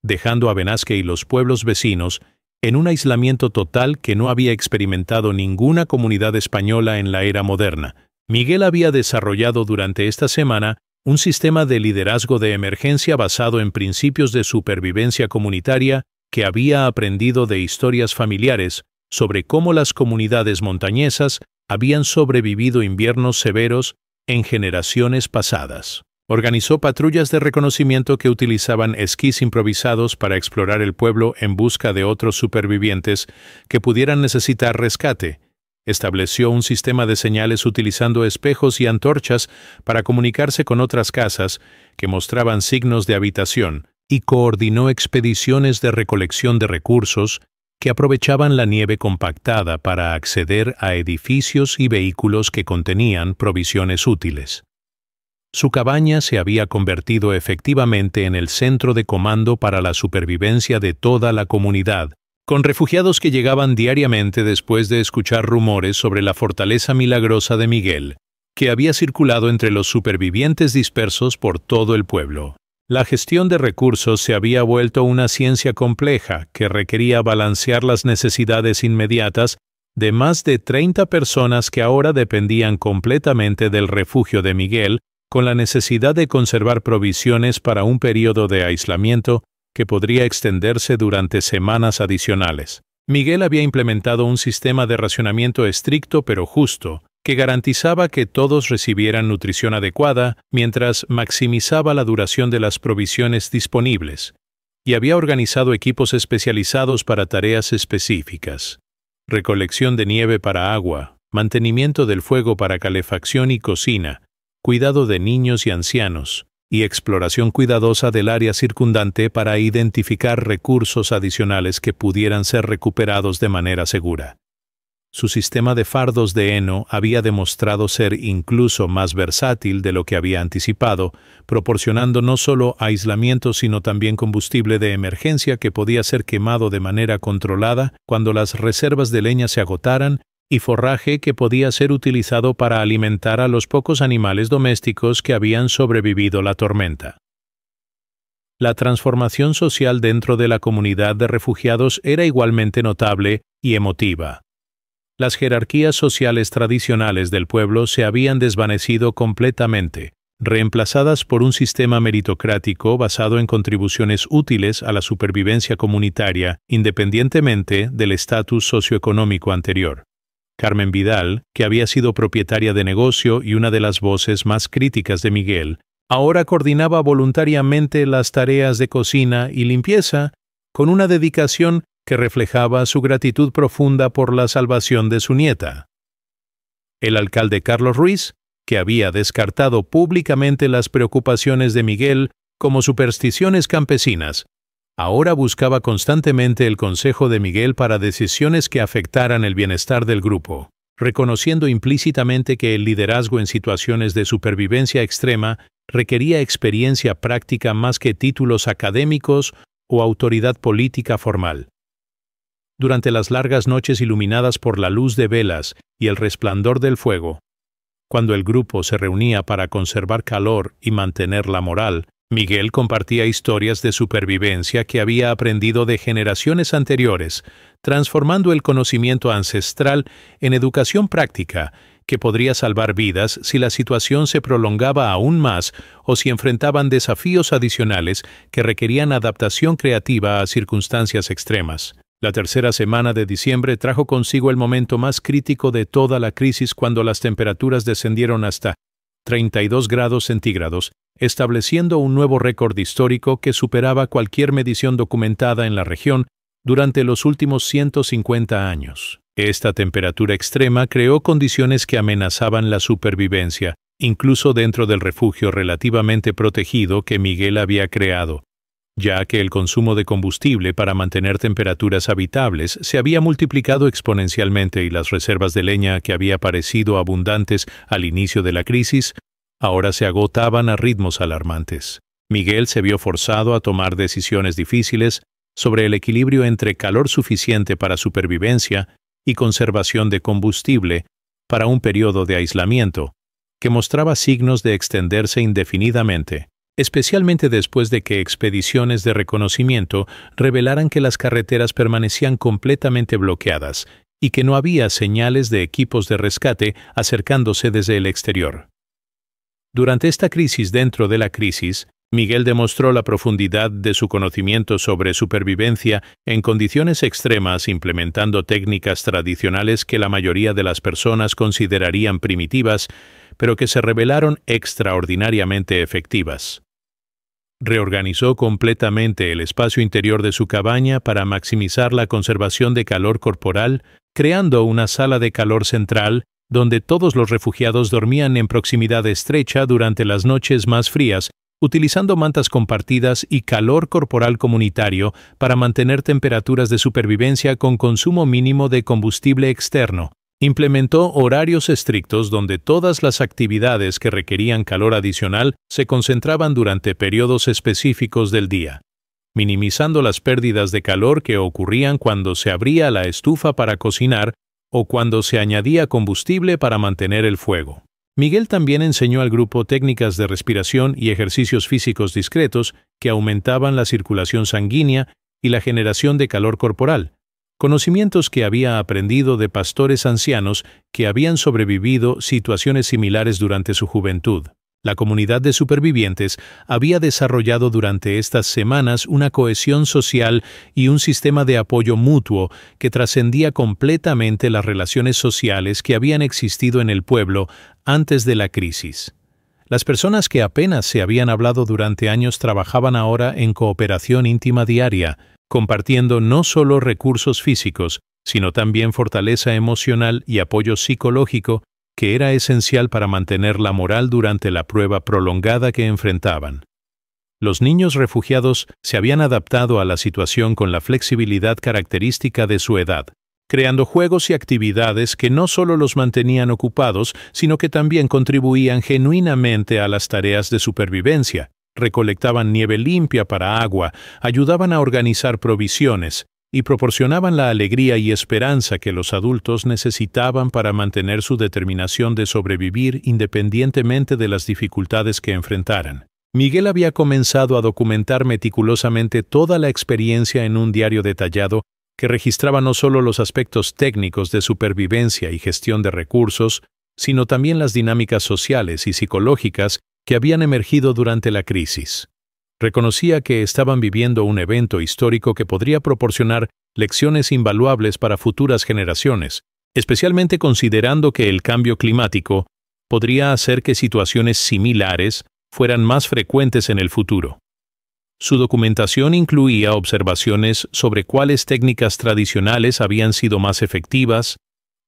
S1: dejando a Benasque y los pueblos vecinos en un aislamiento total que no había experimentado ninguna comunidad española en la era moderna. Miguel había desarrollado durante esta semana un sistema de liderazgo de emergencia basado en principios de supervivencia comunitaria que había aprendido de historias familiares sobre cómo las comunidades montañesas habían sobrevivido inviernos severos en generaciones pasadas. Organizó patrullas de reconocimiento que utilizaban esquís improvisados para explorar el pueblo en busca de otros supervivientes que pudieran necesitar rescate. Estableció un sistema de señales utilizando espejos y antorchas para comunicarse con otras casas que mostraban signos de habitación y coordinó expediciones de recolección de recursos que aprovechaban la nieve compactada para acceder a edificios y vehículos que contenían provisiones útiles. Su cabaña se había convertido efectivamente en el centro de comando para la supervivencia de toda la comunidad, con refugiados que llegaban diariamente después de escuchar rumores sobre la fortaleza milagrosa de Miguel, que había circulado entre los supervivientes dispersos por todo el pueblo. La gestión de recursos se había vuelto una ciencia compleja que requería balancear las necesidades inmediatas de más de 30 personas que ahora dependían completamente del refugio de Miguel, con la necesidad de conservar provisiones para un periodo de aislamiento que podría extenderse durante semanas adicionales. Miguel había implementado un sistema de racionamiento estricto pero justo, que garantizaba que todos recibieran nutrición adecuada mientras maximizaba la duración de las provisiones disponibles, y había organizado equipos especializados para tareas específicas: recolección de nieve para agua, mantenimiento del fuego para calefacción y cocina, cuidado de niños y ancianos, y exploración cuidadosa del área circundante para identificar recursos adicionales que pudieran ser recuperados de manera segura. Su sistema de fardos de heno había demostrado ser incluso más versátil de lo que había anticipado, proporcionando no solo aislamiento sino también combustible de emergencia que podía ser quemado de manera controlada cuando las reservas de leña se agotaran, y forraje que podía ser utilizado para alimentar a los pocos animales domésticos que habían sobrevivido la tormenta. La transformación social dentro de la comunidad de refugiados era igualmente notable y emotiva. Las jerarquías sociales tradicionales del pueblo se habían desvanecido completamente, reemplazadas por un sistema meritocrático basado en contribuciones útiles a la supervivencia comunitaria, independientemente del estatus socioeconómico anterior. Carmen Vidal, que había sido propietaria de negocio y una de las voces más críticas de Miguel, ahora coordinaba voluntariamente las tareas de cocina y limpieza con una dedicación que reflejaba su gratitud profunda por la salvación de su nieta. El alcalde Carlos Ruiz, que había descartado públicamente las preocupaciones de Miguel como supersticiones campesinas, ahora buscaba constantemente el consejo de Miguel para decisiones que afectaran el bienestar del grupo, reconociendo implícitamente que el liderazgo en situaciones de supervivencia extrema requería experiencia práctica más que títulos académicos o autoridad política formal. Durante las largas noches iluminadas por la luz de velas y el resplandor del fuego, cuando el grupo se reunía para conservar calor y mantener la moral, Miguel compartía historias de supervivencia que había aprendido de generaciones anteriores, transformando el conocimiento ancestral en educación práctica que podría salvar vidas si la situación se prolongaba aún más o si enfrentaban desafíos adicionales que requerían adaptación creativa a circunstancias extremas. La tercera semana de diciembre trajo consigo el momento más crítico de toda la crisis cuando las temperaturas descendieron hasta 32 grados centígrados, estableciendo un nuevo récord histórico que superaba cualquier medición documentada en la región durante los últimos 150 años. Esta temperatura extrema creó condiciones que amenazaban la supervivencia, incluso dentro del refugio relativamente protegido que Miguel había creado, ya que el consumo de combustible para mantener temperaturas habitables se había multiplicado exponencialmente y las reservas de leña que había parecido abundantes al inicio de la crisis, ahora se agotaban a ritmos alarmantes. Miguel se vio forzado a tomar decisiones difíciles sobre el equilibrio entre calor suficiente para supervivencia y conservación de combustible para un periodo de aislamiento, que mostraba signos de extenderse indefinidamente, especialmente después de que expediciones de reconocimiento revelaran que las carreteras permanecían completamente bloqueadas y que no había señales de equipos de rescate acercándose desde el exterior. Durante esta crisis dentro de la crisis, Miguel demostró la profundidad de su conocimiento sobre supervivencia en condiciones extremas implementando técnicas tradicionales que la mayoría de las personas considerarían primitivas, pero que se revelaron extraordinariamente efectivas. Reorganizó completamente el espacio interior de su cabaña para maximizar la conservación de calor corporal, creando una sala de calor central donde todos los refugiados dormían en proximidad estrecha durante las noches más frías, utilizando mantas compartidas y calor corporal comunitario para mantener temperaturas de supervivencia con consumo mínimo de combustible externo. Implementó horarios estrictos donde todas las actividades que requerían calor adicional se concentraban durante periodos específicos del día, minimizando las pérdidas de calor que ocurrían cuando se abría la estufa para cocinar o cuando se añadía combustible para mantener el fuego. Miguel también enseñó al grupo técnicas de respiración y ejercicios físicos discretos que aumentaban la circulación sanguínea y la generación de calor corporal, conocimientos que había aprendido de pastores ancianos que habían sobrevivido situaciones similares durante su juventud. La comunidad de supervivientes había desarrollado durante estas semanas una cohesión social y un sistema de apoyo mutuo que trascendía completamente las relaciones sociales que habían existido en el pueblo antes de la crisis. Las personas que apenas se habían hablado durante años trabajaban ahora en cooperación íntima diaria, compartiendo no solo recursos físicos, sino también fortaleza emocional y apoyo psicológico que era esencial para mantener la moral durante la prueba prolongada que enfrentaban. Los niños refugiados se habían adaptado a la situación con la flexibilidad característica de su edad, creando juegos y actividades que no solo los mantenían ocupados, sino que también contribuían genuinamente a las tareas de supervivencia. Recolectaban nieve limpia para agua, ayudaban a organizar provisiones y proporcionaban la alegría y esperanza que los adultos necesitaban para mantener su determinación de sobrevivir independientemente de las dificultades que enfrentaran. Miguel había comenzado a documentar meticulosamente toda la experiencia en un diario detallado que registraba no solo los aspectos técnicos de supervivencia y gestión de recursos, sino también las dinámicas sociales y psicológicas que habían emergido durante la crisis. Reconocía que estaban viviendo un evento histórico que podría proporcionar lecciones invaluables para futuras generaciones, especialmente considerando que el cambio climático podría hacer que situaciones similares fueran más frecuentes en el futuro. Su documentación incluía observaciones sobre cuáles técnicas tradicionales habían sido más efectivas,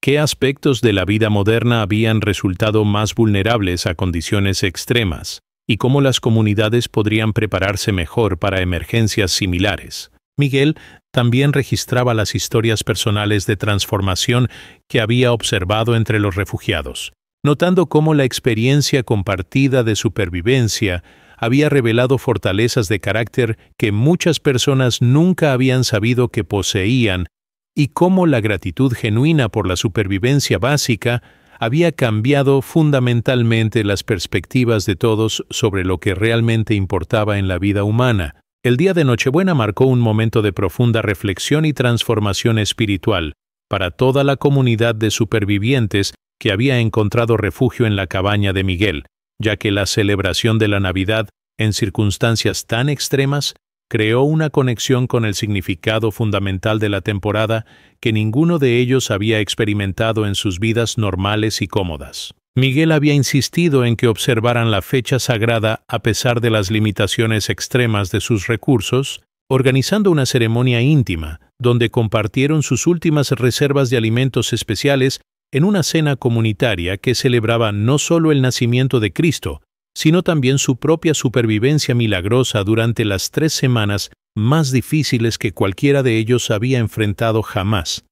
S1: qué aspectos de la vida moderna habían resultado más vulnerables a condiciones extremas, y cómo las comunidades podrían prepararse mejor para emergencias similares. Miguel también registraba las historias personales de transformación que había observado entre los refugiados, notando cómo la experiencia compartida de supervivencia había revelado fortalezas de carácter que muchas personas nunca habían sabido que poseían y cómo la gratitud genuina por la supervivencia básica había cambiado fundamentalmente las perspectivas de todos sobre lo que realmente importaba en la vida humana. El día de Nochebuena marcó un momento de profunda reflexión y transformación espiritual para toda la comunidad de supervivientes que había encontrado refugio en la cabaña de Miguel, ya que la celebración de la Navidad, en circunstancias tan extremas, creó una conexión con el significado fundamental de la temporada que ninguno de ellos había experimentado en sus vidas normales y cómodas. Miguel había insistido en que observaran la fecha sagrada a pesar de las limitaciones extremas de sus recursos, organizando una ceremonia íntima, donde compartieron sus últimas reservas de alimentos especiales en una cena comunitaria que celebraba no solo el nacimiento de Cristo, sino también su propia supervivencia milagrosa durante las 3 semanas más difíciles que cualquiera de ellos había enfrentado jamás.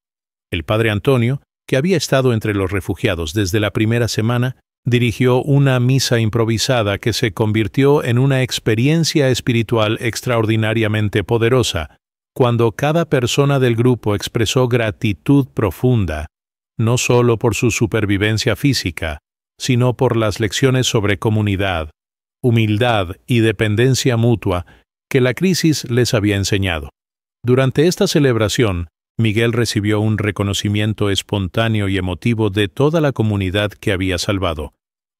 S1: El padre Antonio, que había estado entre los refugiados desde la primera semana, dirigió una misa improvisada que se convirtió en una experiencia espiritual extraordinariamente poderosa, cuando cada persona del grupo expresó gratitud profunda, no solo por su supervivencia física, sino por las lecciones sobre comunidad, humildad y dependencia mutua que la crisis les había enseñado. Durante esta celebración, Miguel recibió un reconocimiento espontáneo y emotivo de toda la comunidad que había salvado.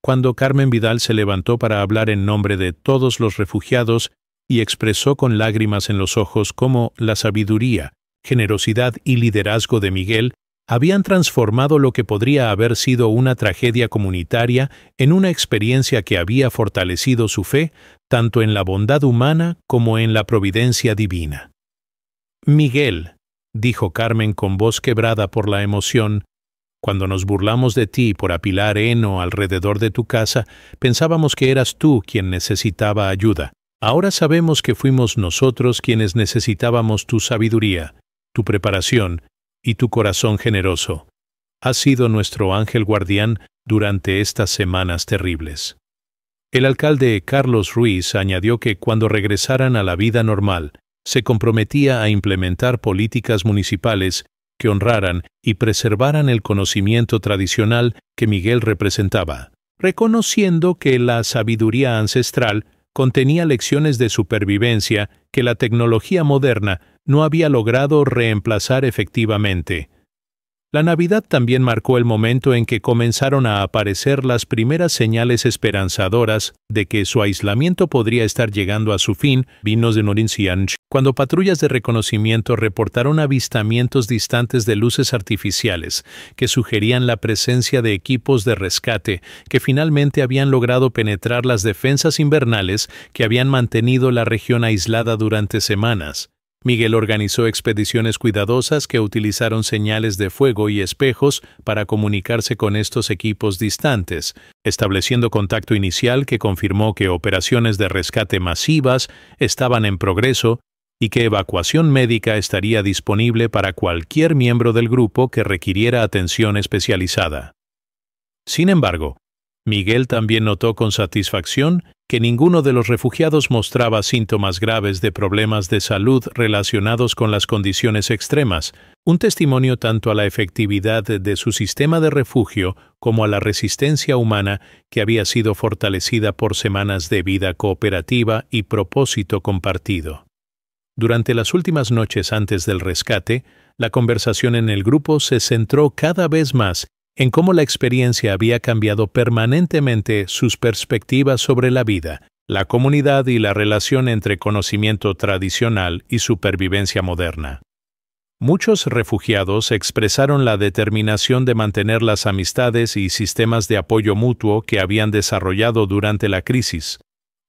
S1: Cuando Carmen Vidal se levantó para hablar en nombre de todos los refugiados y expresó con lágrimas en los ojos cómo la sabiduría, generosidad y liderazgo de Miguel habían transformado lo que podría haber sido una tragedia comunitaria en una experiencia que había fortalecido su fe tanto en la bondad humana como en la providencia divina. «Miguel», dijo Carmen con voz quebrada por la emoción, «cuando nos burlamos de ti por apilar heno alrededor de tu casa, pensábamos que eras tú quien necesitaba ayuda. Ahora sabemos que fuimos nosotros quienes necesitábamos tu sabiduría, tu preparación y tu corazón generoso. Has sido nuestro ángel guardián durante estas semanas terribles». El alcalde Carlos Ruiz añadió que cuando regresaran a la vida normal, se comprometía a implementar políticas municipales que honraran y preservaran el conocimiento tradicional que Miguel representaba, reconociendo que la sabiduría ancestral contenía lecciones de supervivencia que la tecnología moderna no había logrado reemplazar efectivamente. La Navidad también marcó el momento en que comenzaron a aparecer las primeras señales esperanzadoras de que su aislamiento podría estar llegando a su fin, vinos de Norincianch, cuando patrullas de reconocimiento reportaron avistamientos distantes de luces artificiales que sugerían la presencia de equipos de rescate que finalmente habían logrado penetrar las defensas invernales que habían mantenido la región aislada durante semanas. Miguel organizó expediciones cuidadosas que utilizaron señales de fuego y espejos para comunicarse con estos equipos distantes, estableciendo contacto inicial que confirmó que operaciones de rescate masivas estaban en progreso y que evacuación médica estaría disponible para cualquier miembro del grupo que requiriera atención especializada. Sin embargo, Miguel también notó con satisfacción que ninguno de los refugiados mostraba síntomas graves de problemas de salud relacionados con las condiciones extremas, un testimonio tanto a la efectividad de su sistema de refugio como a la resistencia humana que había sido fortalecida por semanas de vida cooperativa y propósito compartido. Durante las últimas noches antes del rescate, la conversación en el grupo se centró cada vez más en cómo la experiencia había cambiado permanentemente sus perspectivas sobre la vida, la comunidad y la relación entre conocimiento tradicional y supervivencia moderna. Muchos refugiados expresaron la determinación de mantener las amistades y sistemas de apoyo mutuo que habían desarrollado durante la crisis,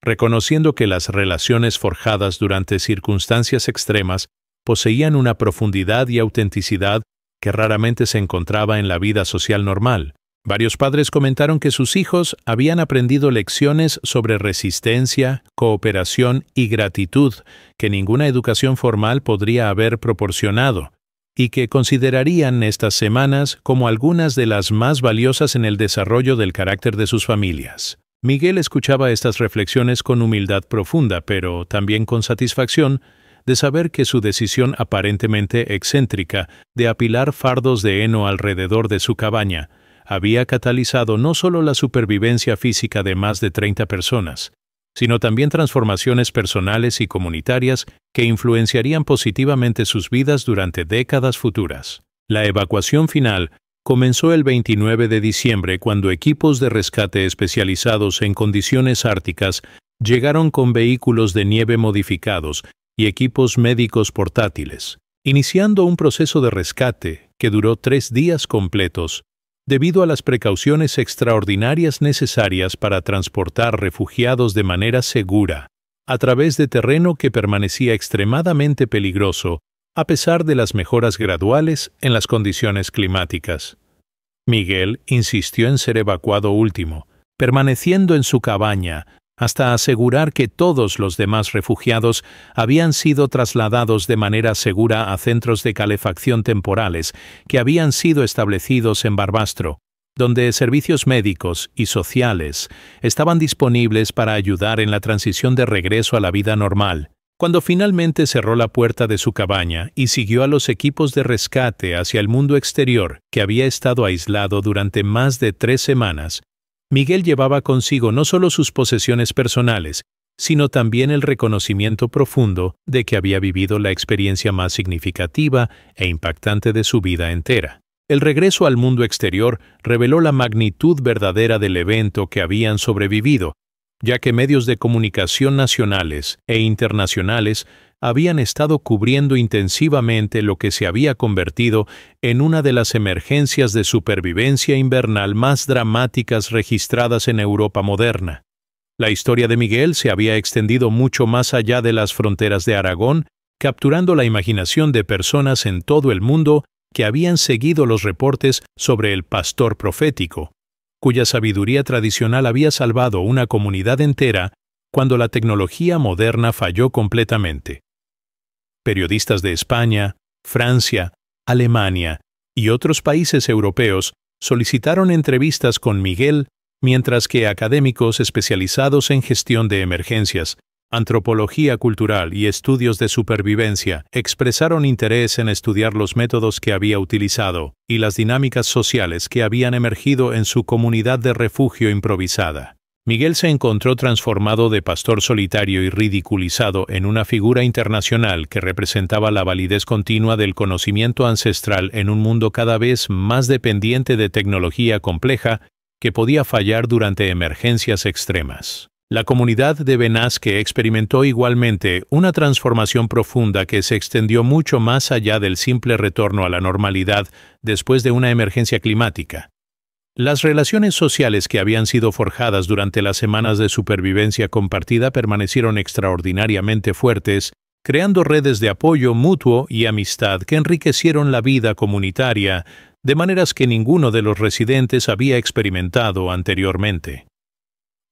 S1: reconociendo que las relaciones forjadas durante circunstancias extremas poseían una profundidad y autenticidad que raramente se encontraba en la vida social normal. Varios padres comentaron que sus hijos habían aprendido lecciones sobre resistencia, cooperación y gratitud que ninguna educación formal podría haber proporcionado, y que considerarían estas semanas como algunas de las más valiosas en el desarrollo del carácter de sus familias. Miguel escuchaba estas reflexiones con humildad profunda, pero también con satisfacción de saber que su decisión aparentemente excéntrica de apilar fardos de heno alrededor de su cabaña había catalizado no solo la supervivencia física de más de 30 personas, sino también transformaciones personales y comunitarias que influenciarían positivamente sus vidas durante décadas futuras. La evacuación final comenzó el 29 de diciembre cuando equipos de rescate especializados en condiciones árticas llegaron con vehículos de nieve modificados y equipos médicos portátiles, iniciando un proceso de rescate que duró 3 días completos, debido a las precauciones extraordinarias necesarias para transportar refugiados de manera segura, a través de terreno que permanecía extremadamente peligroso, a pesar de las mejoras graduales en las condiciones climáticas. Miguel insistió en ser evacuado último, permaneciendo en su cabaña, hasta asegurar que todos los demás refugiados habían sido trasladados de manera segura a centros de calefacción temporales que habían sido establecidos en Barbastro, donde servicios médicos y sociales estaban disponibles para ayudar en la transición de regreso a la vida normal. Cuando finalmente cerró la puerta de su cabaña y siguió a los equipos de rescate hacia el mundo exterior, que había estado aislado durante más de 3 semanas, Miguel llevaba consigo no solo sus posesiones personales, sino también el reconocimiento profundo de que había vivido la experiencia más significativa e impactante de su vida entera. El regreso al mundo exterior reveló la magnitud verdadera del evento que habían sobrevivido, ya que medios de comunicación nacionales e internacionales habían estado cubriendo intensivamente lo que se había convertido en una de las emergencias de supervivencia invernal más dramáticas registradas en Europa moderna. La historia de Miguel se había extendido mucho más allá de las fronteras de Aragón, capturando la imaginación de personas en todo el mundo que habían seguido los reportes sobre el pastor profético, cuya sabiduría tradicional había salvado una comunidad entera cuando la tecnología moderna falló completamente. Periodistas de España, Francia, Alemania y otros países europeos solicitaron entrevistas con Miguel, mientras que académicos especializados en gestión de emergencias, antropología cultural y estudios de supervivencia expresaron interés en estudiar los métodos que había utilizado y las dinámicas sociales que habían emergido en su comunidad de refugio improvisada. Miguel se encontró transformado de pastor solitario y ridiculizado en una figura internacional que representaba la validez continua del conocimiento ancestral en un mundo cada vez más dependiente de tecnología compleja que podía fallar durante emergencias extremas. La comunidad de Benasque experimentó igualmente una transformación profunda que se extendió mucho más allá del simple retorno a la normalidad después de una emergencia climática. Las relaciones sociales que habían sido forjadas durante las semanas de supervivencia compartida permanecieron extraordinariamente fuertes, creando redes de apoyo mutuo y amistad que enriquecieron la vida comunitaria de maneras que ninguno de los residentes había experimentado anteriormente.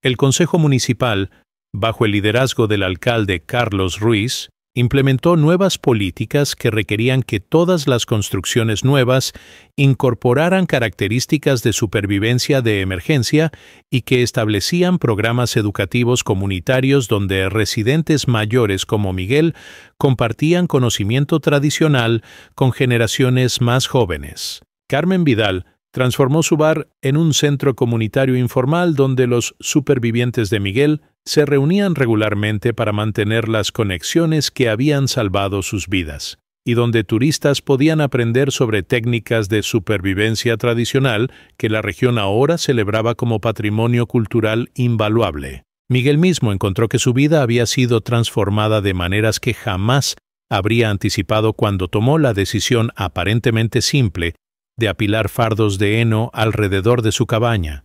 S1: El Consejo Municipal, bajo el liderazgo del alcalde Carlos Ruiz, implementó nuevas políticas que requerían que todas las construcciones nuevas incorporaran características de supervivencia de emergencia y que establecían programas educativos comunitarios donde residentes mayores como Miguel compartían conocimiento tradicional con generaciones más jóvenes. Carmen Vidal transformó su bar en un centro comunitario informal donde los supervivientes de Miguel se reunían regularmente para mantener las conexiones que habían salvado sus vidas, y donde turistas podían aprender sobre técnicas de supervivencia tradicional que la región ahora celebraba como patrimonio cultural invaluable. Miguel mismo encontró que su vida había sido transformada de maneras que jamás habría anticipado cuando tomó la decisión aparentemente simple de apilar fardos de heno alrededor de su cabaña.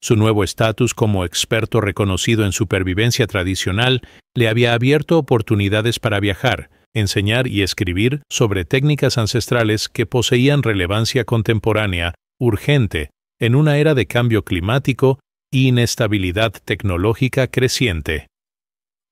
S1: Su nuevo estatus como experto reconocido en supervivencia tradicional le había abierto oportunidades para viajar, enseñar y escribir sobre técnicas ancestrales que poseían relevancia contemporánea, urgente, en una era de cambio climático y inestabilidad tecnológica creciente.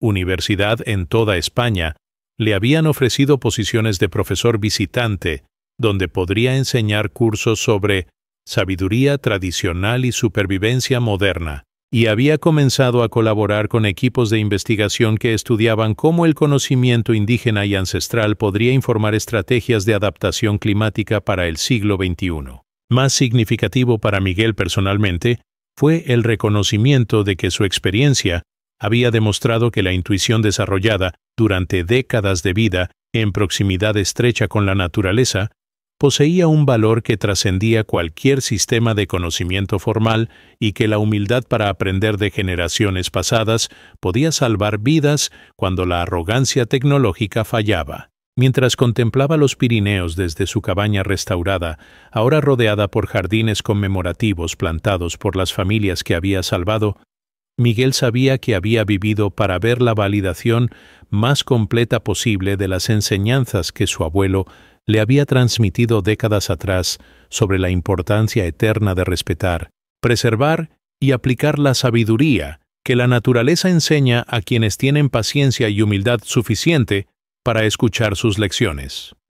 S1: Universidad en toda España le habían ofrecido posiciones de profesor visitante, donde podría enseñar cursos sobre sabiduría tradicional y supervivencia moderna, y había comenzado a colaborar con equipos de investigación que estudiaban cómo el conocimiento indígena y ancestral podría informar estrategias de adaptación climática para el siglo XXI. Más significativo para Miguel personalmente fue el reconocimiento de que su experiencia había demostrado que la intuición desarrollada durante décadas de vida en proximidad estrecha con la naturaleza poseía un valor que trascendía cualquier sistema de conocimiento formal y que la humildad para aprender de generaciones pasadas podía salvar vidas cuando la arrogancia tecnológica fallaba. Mientras contemplaba los Pirineos desde su cabaña restaurada, ahora rodeada por jardines conmemorativos plantados por las familias que había salvado, Miguel sabía que había vivido para ver la validación más completa posible de las enseñanzas que su abuelo le había transmitido décadas atrás sobre la importancia eterna de respetar, preservar y aplicar la sabiduría que la naturaleza enseña a quienes tienen paciencia y humildad suficiente para escuchar sus lecciones.